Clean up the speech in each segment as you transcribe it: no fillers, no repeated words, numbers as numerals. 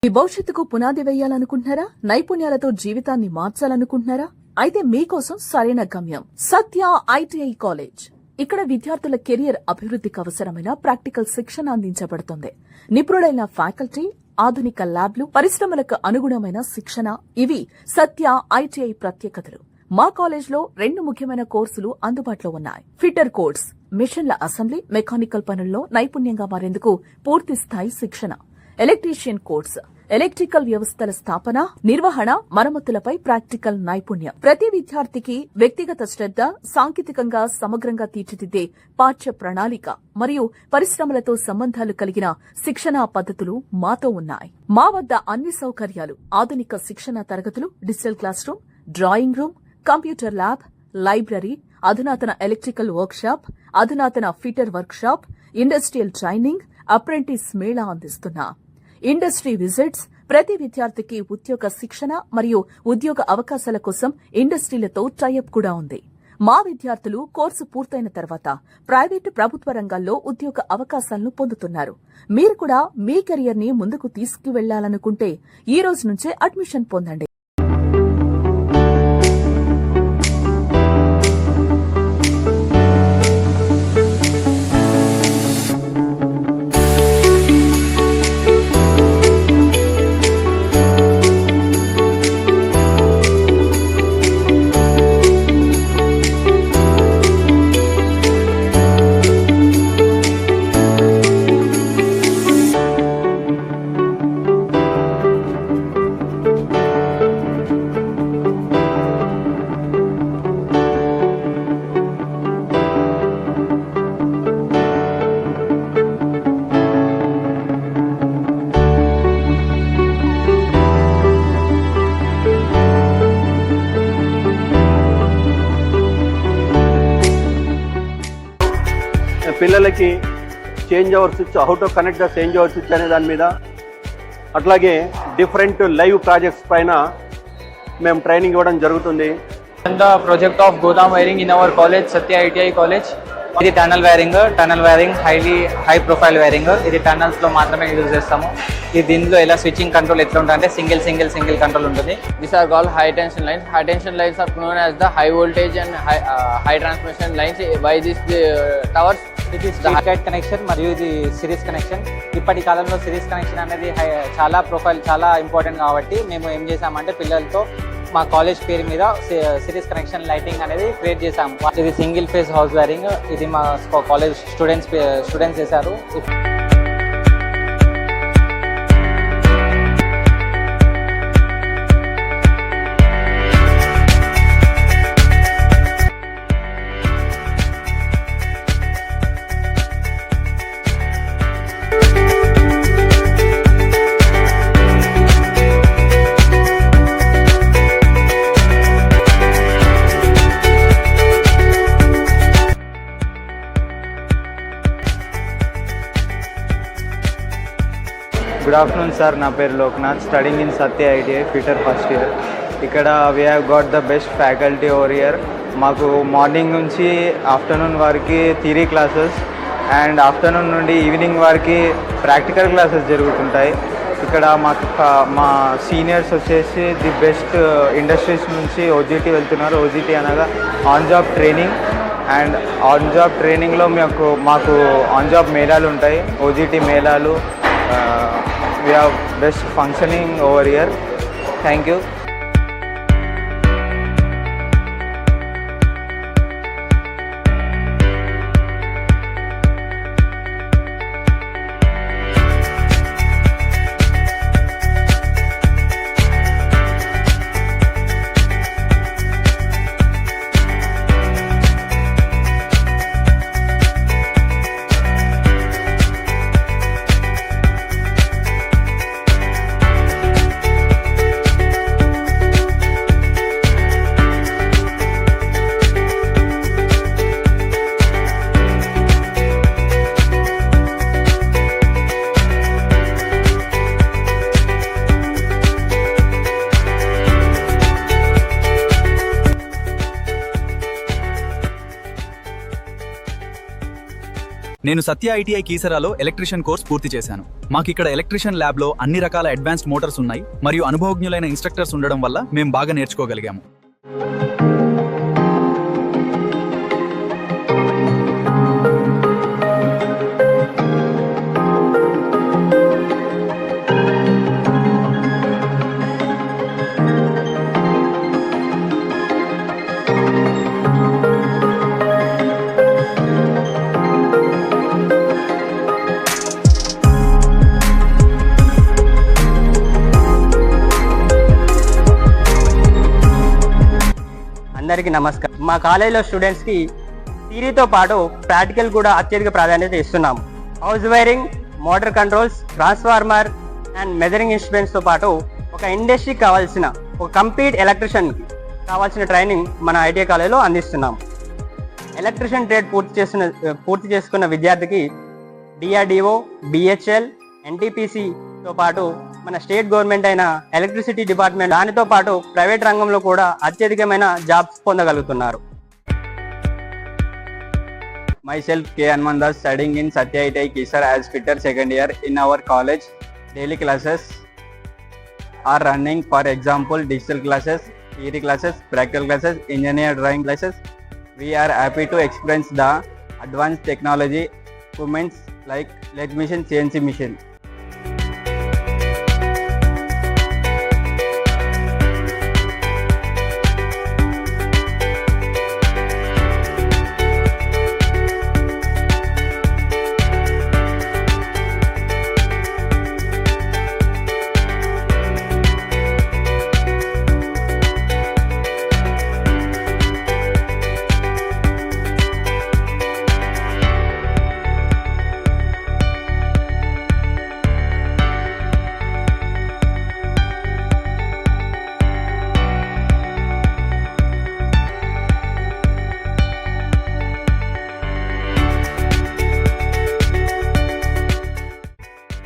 మీ భవిష్యత్తుకు పునాది వేయాలనుకుంటున్నారా? నైపుణ్యాలతో జీవితాన్ని మార్చాలనుకుంటున్నారా? అయితే మీకోసం సరైన గమ్యం సత్య ఐటీఐ కాలేజ్. ఇక్కడ విద్యార్థుల కెరియర్ అభివృద్ధికి అవసరమైన ప్రాక్టికల్ శిక్షణ అందించబడుతుంది. నిపుణులైన ఫ్యాకల్టీ, ఆధునిక ల్యాబ్లు, పరిశ్రమలకు అనుగుణమైన శిక్షణ ఇవి సత్య ఐటీఐ ప్రత్యేకతలు. మా కాలేజ్లో 2 ముఖ్యమైన కోర్సులు అందుబాటులో ఉన్నాయి. ఫిట్టర్ కోర్స్, మిషన్ల అసెంబ్లీ, మెకానికల్ పనుల్లో నైపుణ్యంగా మారేందుకు పూర్తి స్థాయి శిక్షణ. ఎలక్ట్రీషియన్ కోర్స్, ఎలక్ట్రికల్ వ్యవస్థల స్థాపన, నిర్వహణ, మరమ్మతులపై ప్రాక్టికల్ నైపుణ్యం. ప్రతి విద్యార్థికి వ్యక్తిగత శ్రద్ధ, సాంకేతికంగా సమగ్రంగా తీర్చిదిద్దే పాఠ్య ప్రణాళిక మరియు పరిశ్రమలతో సంబంధాలు కలిగిన శిక్షణా పద్ధతులు మాతో ఉన్నాయి. మా వద్ద అన్ని సౌకర్యాలు: ఆధునిక శిక్షణ తరగతులు, digital class room, drawing room, computer lab, library, అధునాతన ఎలక్ట్రికల్ వర్క్షాప్, అధునాతన fitter workshop, industrial training, apprentice mela అందిస్తున్నా. ఇండస్ట్రీ విజిట్స్, ప్రతి విద్యార్థికి ఉద్యోగ శిక్షణ మరియు ఉద్యోగ అవకాశాల కోసం ఇండస్ట్రీలతో టైఅప్ కూడా ఉంది. మా విద్యార్థులు కోర్సు పూర్తయిన తర్వాత ప్రైవేటు, ప్రభుత్వ రంగాల్లో ఉద్యోగ అవకాశాలను పొందుతున్నారు. మీరు కూడా మీ కెరియర్ ని ముందుకు తీసుకువెళ్లాలనుకుంటే ఈ రోజు నుంచే అడ్మిషన్ పొందండి. పిల్లలకి change over switch, how to connect the change over switch అనే దాని మీద, అట్లాగే డిఫరెంట్ లైవ్ ప్రాజెక్ట్స్ పైన మేము ట్రైనింగ్ ఇవ్వడం జరుగుతుంది. The project of Godam wiring in our college, Satya ITI college. ఇది tunnel wiring high profile wiring. ఇది టనల్స్ లో మాత్రమే యూజ్ చేస్తాము. ఇది దీనిలో ఎలా స్విచ్చింగ్ కంట్రోల్ ఎట్లా ఉంటుంది అంటే సింగిల్ కంట్రోల్ ఉంటుంది. These are called high tension lines. High tension lines are known as the high voltage and high transmission lines. By these towers, ఇది స్ట్రీట్ కనెక్షన్ మరియు ఇది సిరీస్ కనెక్షన్. ఇప్పటి కాలంలో సిరీస్ కనెక్షన్ అనేది చాలా ఇంపార్టెంట్ కాబట్టి మేము ఏం చేసామంటే పిల్లలతో మా కాలేజ్ పేరు మీద సిరీస్ కనెక్షన్ లైటింగ్ అనేది క్రియేట్ చేసాము. ఇది సింగిల్ ఫేజ్ హౌస్ వైరింగ్. ఇది మా కాలేజ్ స్టూడెంట్స్ చేశారు. గుడ్ ఆఫ్టర్నూన్ సార్, నా పేరు Loknath, studying in Satya ITI fitter first year. ఇక్కడ we have got the best faculty over year. మాకు మార్నింగ్ నుంచి ఆఫ్టర్నూన్ వరకు థియరీ క్లాసెస్ అండ్ ఆఫ్టర్నూన్ నుండి ఈవినింగ్ వరకు ప్రాక్టికల్ క్లాసెస్ జరుగుతుంటాయి. ఇక్కడ మా సీనియర్స్ వచ్చేసి ది బెస్ట్ ఇండస్ట్రీస్ నుంచి ఓజీటీ వెళ్తున్నారు. ఓజీటీ అనగా on job training. And on job ట్రైనింగ్లో మాకు ఆన్ జాబ్ మేళాలు ఉంటాయి, ఓజీటీ మేళాలు. We have best functioning over here. Thank you. నేను సత్య ఐటీఐ కీసరాలో ఎలక్ట్రీషియన్ కోర్స్ పూర్తి చేశాను. మాకు ఇక్కడ ఎలక్ట్రీషియన్ ల్యాబ్లో అన్ని రకాల అడ్వాన్స్డ్ మోటార్స్ ఉన్నాయి మరియు అనుభవజ్ఞులైన ఇన్స్ట్రక్టర్స్ ఉండడం వల్ల మేము బాగా నేర్చుకోగలిగాము. అందరికీ నమస్కారం. మా కాలేజీలో స్టూడెంట్స్కి థియరీతో పాటు ప్రాక్టికల్ కూడా అత్యధిక ప్రాధాన్యత ఇస్తున్నాము. House wiring, motor controls, transformer and measuring ఇన్స్ట్రుమెంట్స్తో పాటు ఒక ఇండస్ట్రీకి కావాల్సిన ఒక కంప్లీట్ ఎలక్ట్రిషియన్కి కావాల్సిన ట్రైనింగ్ మన ఐటీఐ కాలేజీలో అందిస్తున్నాము. ఎలక్ట్రిషియన్ ట్రేడ్ పూర్తి చేసుకున్న విద్యార్థికి డిఆర్డిఓ, బిహెచ్ఎల్, ఎన్టీపీసీతో పాటు మన స్టేట్ గవర్నమెంట్ అయిన ఎలక్ట్రిసిటీ డిపార్ట్మెంట్ దానితో పాటు ప్రైవేట్ రంగంలో కూడా అత్యధికమైన jobs పొందగలుగుతున్నారు. Myself K. Anmandas, studying in Satya ITI Kisar as fitter second year. In our college, daily classes are running. For example, digital classes, theory classes, practical classes, engineer drawing classes. We are happy to experience the advanced technology equipments like lathe machine, CNC machine.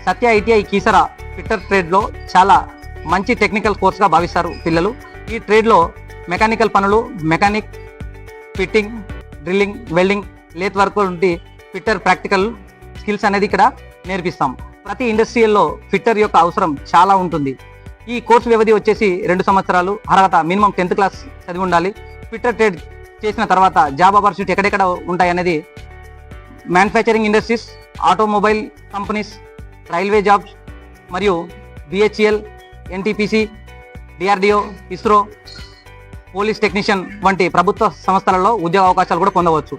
Satya ITI Keesara fitter ట్రేడ్లో చాలా మంచి technical కోర్స్గా భావిస్తారు పిల్లలు. ఈ ట్రేడ్లో mechanical పనులు, mechanic, fitting, drilling, welding, lathe work నుండి fitter practical skills అనేది ఇక్కడ నేర్పిస్తాం. ప్రతి ఇండస్ట్రియల్లో ఫిట్టర్ యొక్క అవసరం చాలా ఉంటుంది. ఈ కోర్సు వ్యవధి వచ్చేసి 2 సంవత్సరాలు. అర్హత మినిమం 10th క్లాస్ చదివి ఉండాలి. ఫిట్టర్ ట్రేడ్ చేసిన తర్వాత జాబ్ ఆపర్చునిటీ ఎక్కడెక్కడ ఉంటాయనేది manufacturing industries, automobile companies, railway jobs మరియు BHEL, NTPC, DRDO, ISRO, police technician వంటి ప్రభుత్వ సంస్థలలో ఉద్యోగ అవకాశాలు కూడా పొందవచ్చు.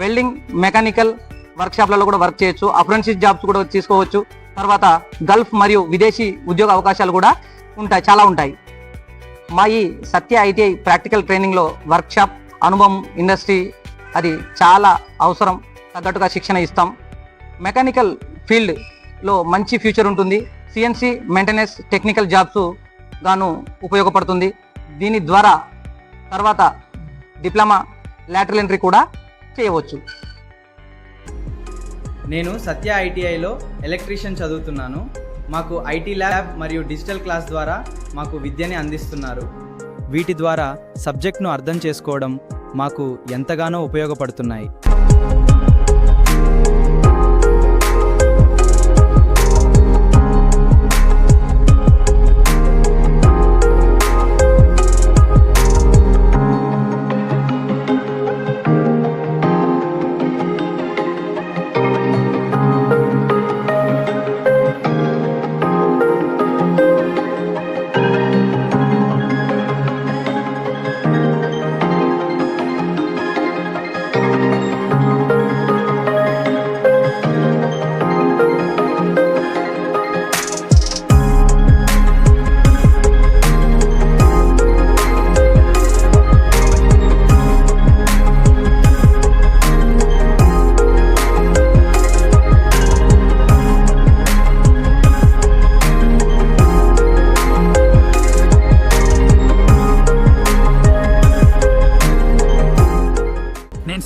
వెల్డింగ్, మెకానికల్ వర్క్షాప్లలో కూడా వర్క్ చేయొచ్చు. అప్రెంటిస్ జాబ్స్ కూడా తీసుకోవచ్చు. తర్వాత గల్ఫ్ మరియు విదేశీ ఉద్యోగ అవకాశాలు కూడా చాలా ఉంటాయి. మా ఈ సత్య ఐటీఐ ప్రాక్టికల్ ట్రైనింగ్లో వర్క్షాప్ అనుభవం, ఇండస్ట్రీ అది చాలా అవసరం. తగ్గట్టుగా శిక్షణ ఇస్తాం. మెకానికల్ ఫీల్డ్లో మంచి ఫ్యూచర్ ఉంటుంది. సిఎన్సి, మెయింటెనెన్స్, టెక్నికల్ జాబ్స్ గాను ఉపయోగపడుతుంది. దీని ద్వారా తర్వాత డిప్లొమా, లాటరల్ ఎంట్రీ కూడా చేయవచ్చు. నేను సత్య ఐటీఐలో ఎలక్ట్రీషియన్ చదువుతున్నాను. మాకు ఐటీ ల్యాబ్ మరియు డిజిటల్ క్లాస్ ద్వారా మాకు విద్యని అందిస్తున్నారు. వీటి ద్వారా సబ్జెక్ట్ను అర్థం చేసుకోవడం మాకు ఎంతగానో ఉపయోగపడుతున్నాయి.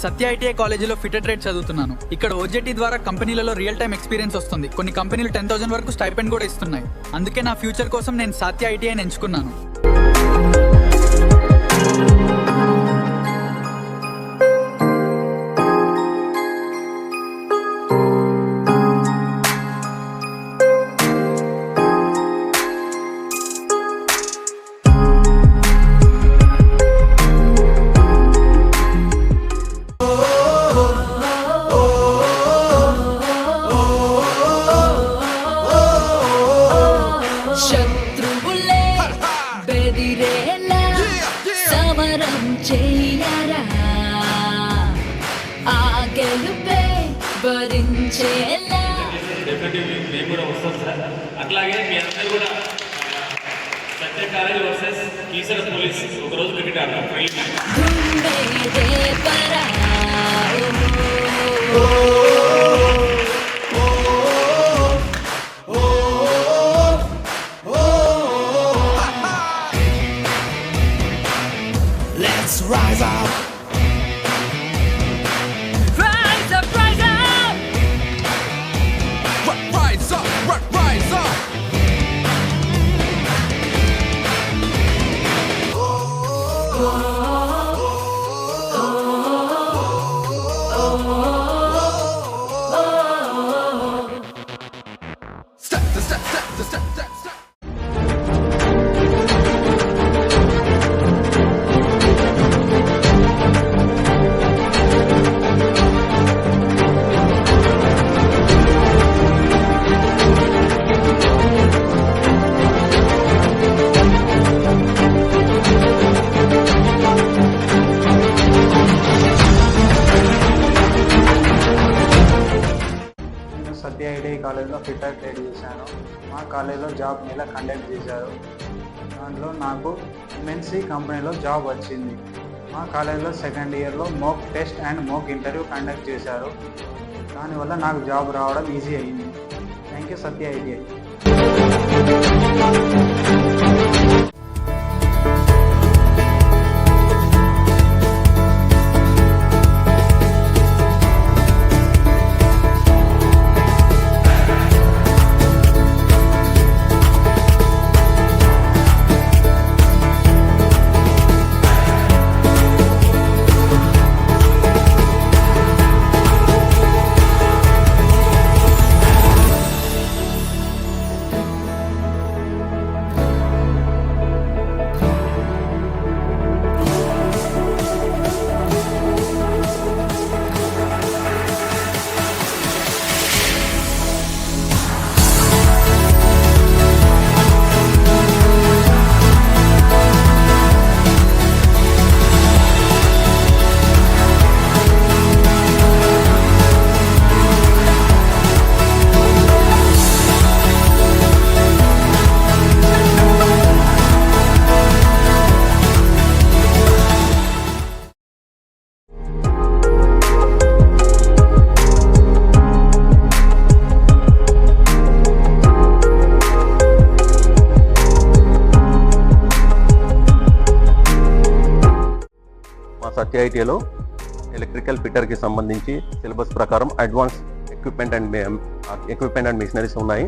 సత్య ఐటీఐ కాలేజీలో ఫిటర్ ట్రేడ్ చదువుతున్నాను. ఇక్కడ ఓజెటీ ద్వారా కంపెనీలలో రియల్ టైమ్ ఎక్స్పీరియన్స్ వస్తుంది. కొన్ని కంపెనీలు 10,000 వరకు స్టైపెండ్ కూడా ఇస్తున్నాయి. అందుకే నా ఫ్యూచర్ కోసం నేను సత్య ఐటీఐని ఎంచుకున్నాను. తోటి మేము కూడా వస్తాం సార్. అట్లాగే మీ అందరూ కూడా సత్య కాలేజ్ వర్సెస్ కీసర పోలీస్ ఒకరోజు క్రికెట్ ఆడతాం friendly match. Rise up. Rise up, rise up. Rise up, rise up. Step, step, step, step, step, step. సత్య ఐటీఐ కాలేజ్లో ఫిట్టర్ ట్రేడ్ చేశాను. మా కాలేజ్లో జాబ్ మేళా కండక్ట్ చేశారు. దాంట్లో నాకు ఎంఎన్సి కంపెనీలో జాబ్ వచ్చింది. మా కాలేజ్లో సెకండ్ ఇయర్లో mock test and mock interview conduct చేశారు. దానివల్ల నాకు జాబ్ రావడం ఈజీ అయింది. Thank you Satya ITI. Satya ఐటీఐలో ఎలక్ట్రికల్ ఫిట్టర్కి సంబంధించి సిలబస్ ప్రకారం అడ్వాన్స్ ఎక్విప్మెంట్ అండ్ మిషనరీస్ ఉన్నాయి.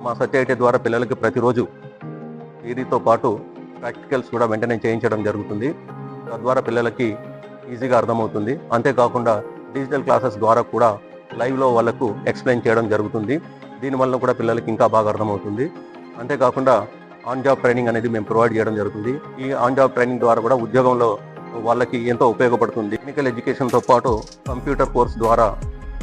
మా సత్య ఐటీఐ ద్వారా పిల్లలకి ప్రతిరోజు థియరీతో పాటు ప్రాక్టికల్స్ కూడా వెంటనే చేయించడం జరుగుతుంది. తద్వారా పిల్లలకి ఈజీగా అర్థమవుతుంది. అంతేకాకుండా డిజిటల్ క్లాసెస్ ద్వారా కూడా లైవ్లో వాళ్ళకు ఎక్స్ప్లెయిన్ చేయడం జరుగుతుంది. దీనివల్ల కూడా పిల్లలకి ఇంకా బాగా అర్థమవుతుంది. అంతేకాకుండా ఆన్ జాబ్ ట్రైనింగ్ అనేది మేము ప్రొవైడ్ చేయడం జరుగుతుంది. ఈ ఆన్ జాబ్ ట్రైనింగ్ ద్వారా కూడా ఉద్యోగంలో వాళ్ళకి ఎంతో ఉపయోగపడుతుంది. టెక్నికల్ ఎడ్యుకేషన్తో పాటు కంప్యూటర్ కోర్స్ ద్వారా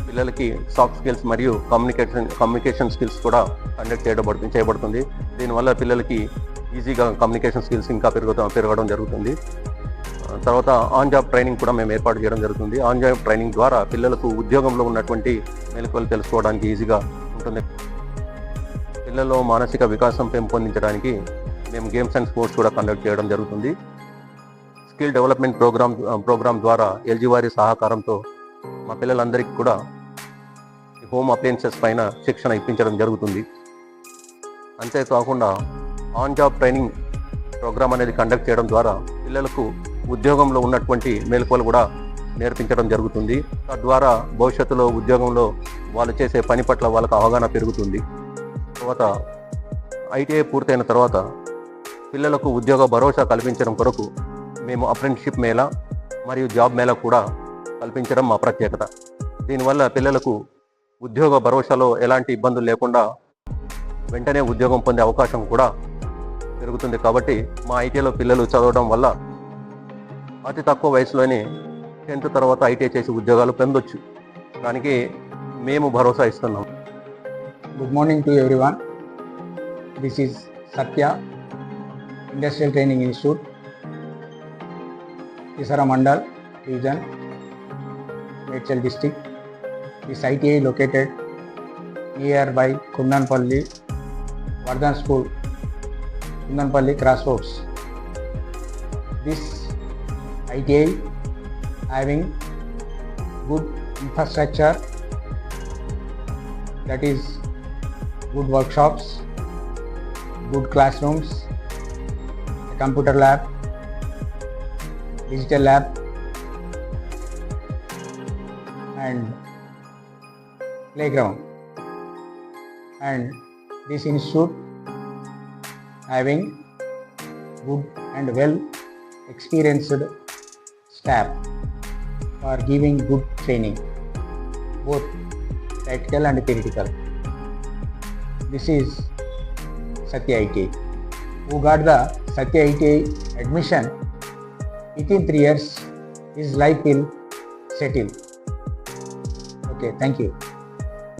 పిల్లలకి సాఫ్ట్ స్కిల్స్ మరియు కమ్యూనికేషన్ స్కిల్స్ కూడా కండక్ట్ చేయబడుతుంది. దీనివల్ల పిల్లలకి ఈజీగా కమ్యూనికేషన్ స్కిల్స్ ఇంకా పెరగడం జరుగుతుంది. తర్వాత ఆన్ జాబ్ ట్రైనింగ్ కూడా మేము ఏర్పాటు చేయడం జరుగుతుంది. ఆన్ జాబ్ ట్రైనింగ్ ద్వారా పిల్లలకు ఉద్యోగంలో ఉన్నటువంటి మెలకువలు తెలుసుకోవడానికి ఈజీగా ఉంటుంది. పిల్లల్లో మానసిక వికాసం పెంపొందించడానికి మేము గేమ్స్ అండ్ స్పోర్ట్స్ కూడా కండక్ట్ చేయడం జరుగుతుంది. స్కిల్ డెవలప్మెంట్ ప్రోగ్రామ్ ద్వారా ఎల్జీ వారి సహకారంతో మా పిల్లలందరికీ కూడా హోమ్ అప్లయన్సెస్ పైన శిక్షణ ఇప్పించడం జరుగుతుంది. అంతేకాకుండా ఆన్ జాబ్ ట్రైనింగ్ ప్రోగ్రామ్ అనేది కండక్ట్ చేయడం ద్వారా పిల్లలకు ఉద్యోగంలో ఉన్నటువంటి మెలకువలు కూడా నేర్పించడం జరుగుతుంది. తద్వారా భవిష్యత్తులో ఉద్యోగంలో వాళ్ళు చేసే పని పట్ల వాళ్ళకు అవగాహన పెరుగుతుంది. తర్వాత ఐటీఐ పూర్తయిన తర్వాత పిల్లలకు ఉద్యోగ భరోసా కల్పించడం కొరకు మేము అప్రెంటిస్షిప్ మేళా మరియు జాబ్ మేళా కూడా కల్పించడం మా ప్రత్యేకత. దీనివల్ల పిల్లలకు ఉద్యోగ భరోసాలో ఎలాంటి ఇబ్బందులు లేకుండా వెంటనే ఉద్యోగం పొందే అవకాశం కూడా పెరుగుతుంది. కాబట్టి మా ఐటీఐలో పిల్లలు చదవడం వల్ల అతి తక్కువ వయసులోనే 10th తర్వాత ఐటీఐ చేసి ఉద్యోగాలు పొందొచ్చు. దానికి మేము భరోసా ఇస్తున్నాం. Good morning to everyone. This is Satya, Industrial Training Institute, Kisara Mandal Region, Medchal District. This ITI located nearby Kundanpalli, Vardhan School, Kundanpalli Crossroads. This ITI having good infrastructure, that is good workshops, good classrooms, a computer lab, digital lab, and playground. And this institute having good and well experienced staff for giving good training, both practical and theoretical. This is Satya ITI. Who got the Satya ITI admission, within 3 years his life will settle. Okay, thank you.